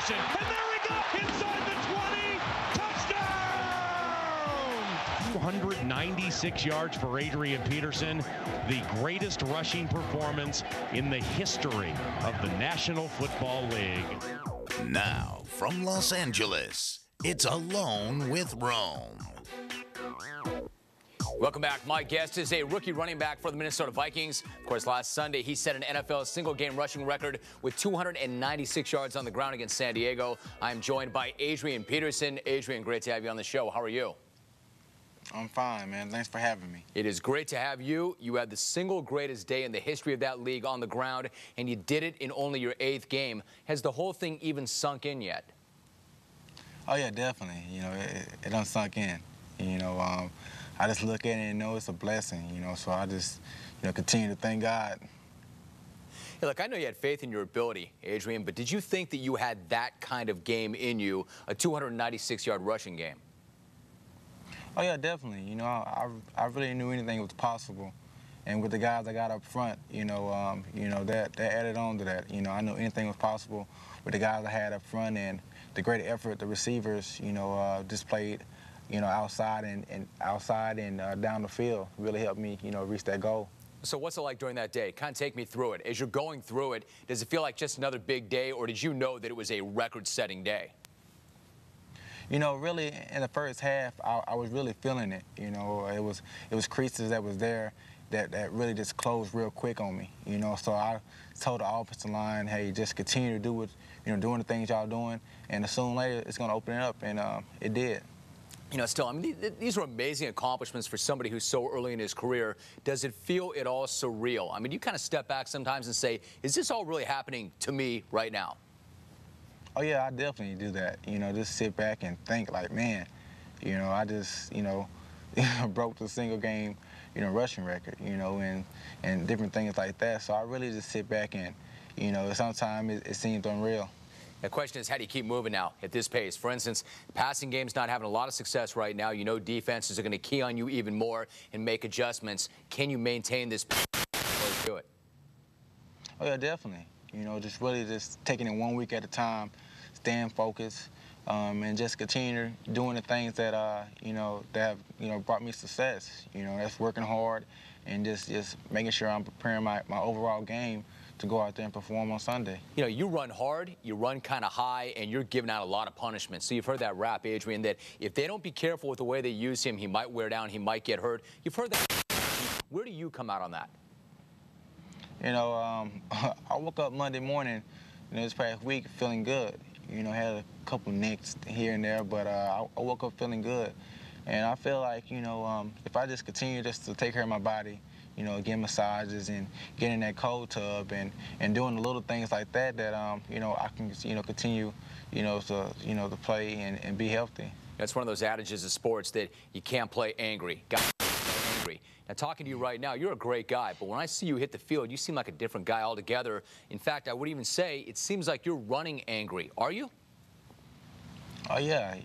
Peterson, and there we go, inside the 20, touchdown! 296 yards for Adrian Peterson, the greatest rushing performance in the history of the National Football League. Now, from Los Angeles, it's Alone with Rome. Welcome back. My guest is a rookie running back for the Minnesota Vikings. Of course, last Sunday, he set an NFL single-game rushing record with 296 yards on the ground against San Diego. I'm joined by Adrian Peterson. Adrian, great to have you on the show. How are you? I'm fine, man. Thanks for having me. It is great to have you. You had the single greatest day in the history of that league on the ground, and you did it in only your 8th game. Has the whole thing even sunk in yet? Oh, yeah, definitely. You know, it done sunk in. You know, I just look at it and know it's a blessing, you know, so I just, you know, continue to thank God. Hey, look, I know you had faith in your ability, Adrian, but did you think that you had that kind of game in you, a 296-yard rushing game? Oh, yeah, definitely. You know, I really knew anything was possible. And with the guys I got up front, that added on to that. You know, I knew anything was possible with the guys I had up front and the great effort the receivers, displayed, outside and down the field really helped me, reach that goal. So what's it like during that day? Kind of take me through it. As you're going through it, does it feel like just another big day, or did you know that it was a record-setting day? You know, really, in the first half, I was really feeling it. You know, it was creases that was there that really just closed real quick on me. You know, so I told the offensive line, hey, just continue to do what, doing the things y'all doing, and sooner or later it's going to open it up, and it did. You know, still, I mean, these are amazing accomplishments for somebody who's so early in his career. Does it feel at all surreal? I mean, you kind of step back sometimes and say, is this all really happening to me right now? Oh, yeah, I definitely do that. You know, just sit back and think like, man, I just, broke the single game, rushing record, and different things like that. So I really just sit back and, sometimes it seems unreal. The question is, how do you keep moving now at this pace? For instance, passing game's not having a lot of success right now. You know defenses are going to key on you even more and make adjustments. Can you maintain this or do it? Oh, yeah, definitely. Just really just taking it 1 week at a time, staying focused, and just continue doing the things that, that have, brought me success. That's working hard and just making sure I'm preparing my overall game to go out there and perform on Sunday. You run hard, you run kind of high, and you're giving out a lot of punishment. So you've heard that rap, Adrian, that if they don't be careful with the way they use him, he might wear down, he might get hurt. You've heard that. Where do you come out on that? I woke up Monday morning, this past week feeling good. Had a couple nicks here and there, but I woke up feeling good. And I feel like, if I just continue just to take care of my body, getting massages and getting in that cold tub and doing the little things like that, I can, continue, to play and be healthy. That's one of those adages of sports that you can't play angry. Angry. Now, talking to you right now, you're a great guy, but when I see you hit the field, you seem like a different guy altogether. In fact, I would even say it seems like you're running angry. Are you? Oh, yeah,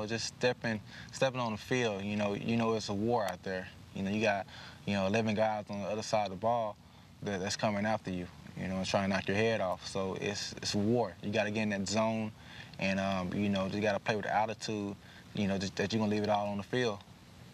just stepping on the field, it's a war out there. You got, 11 guys on the other side of the ball that's coming after you, and trying to knock your head off. So it's a war. You got to get in that zone, and, you got to play with the attitude, just that you're going to leave it all on the field.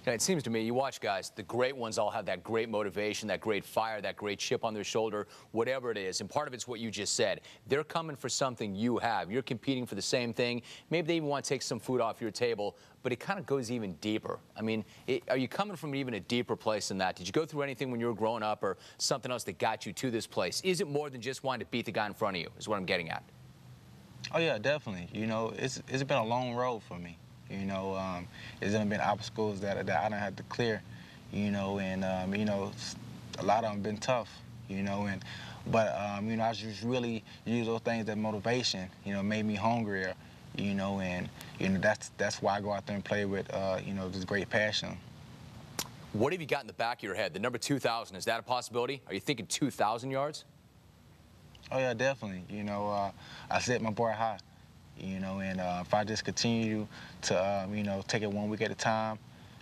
It seems to me, you watch guys, the great ones all have that great motivation, that great fire, that great chip on their shoulder, whatever it is. And part of it's what you just said. They're coming for something you have. You're competing for the same thing. Maybe they even want to take some food off your table, but it kind of goes even deeper. I mean, are you coming from even a deeper place than that? Did you go through anything when you were growing up or something else that got you to this place? Is it more than just wanting to beat the guy in front of you, is what I'm getting at? Oh, yeah, definitely. It's been a long road for me. There's been obstacles that I don't have to clear, and, a lot of them been tough, but I just really use those things as motivation, made me hungrier, and, that's why I go out there and play with, this great passion. What have you got in the back of your head? The number 2,000, is that a possibility? Are you thinking 2,000 yards? Oh, yeah, definitely. I set my bar high. And if I just continue to, take it 1 week at a time,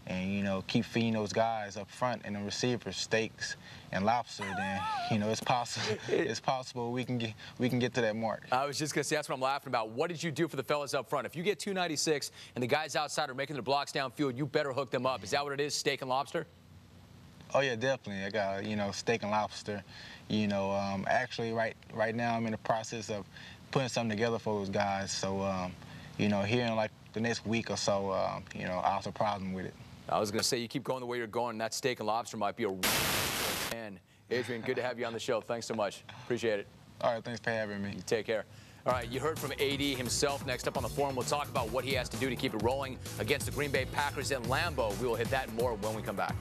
and, you know, keep feeding those guys up front and the receivers steaks and lobster, then, you know, it's possible. It's possible we can get to that mark. I was just going to say, that's what I'm laughing about. What did you do for the fellas up front? If you get 296 and the guys outside are making their blocks downfield, you better hook them up. Is that what it is, steak and lobster? Oh yeah, definitely. I got, you know, steak and lobster. You know, actually right now I'm in the process of putting something together for those guys. So, you know, here in like the next week or so, you know, I'll surprise them with it. I was going to say, you keep going the way you're going, and that steak and lobster might be a 10. Adrian, good to have you on the show. Thanks so much. Appreciate it. All right, thanks for having me. You take care. All right, you heard from AD himself. Next up on the forum, we'll talk about what he has to do to keep it rolling against the Green Bay Packers in Lambeau. We will hit that and more when we come back.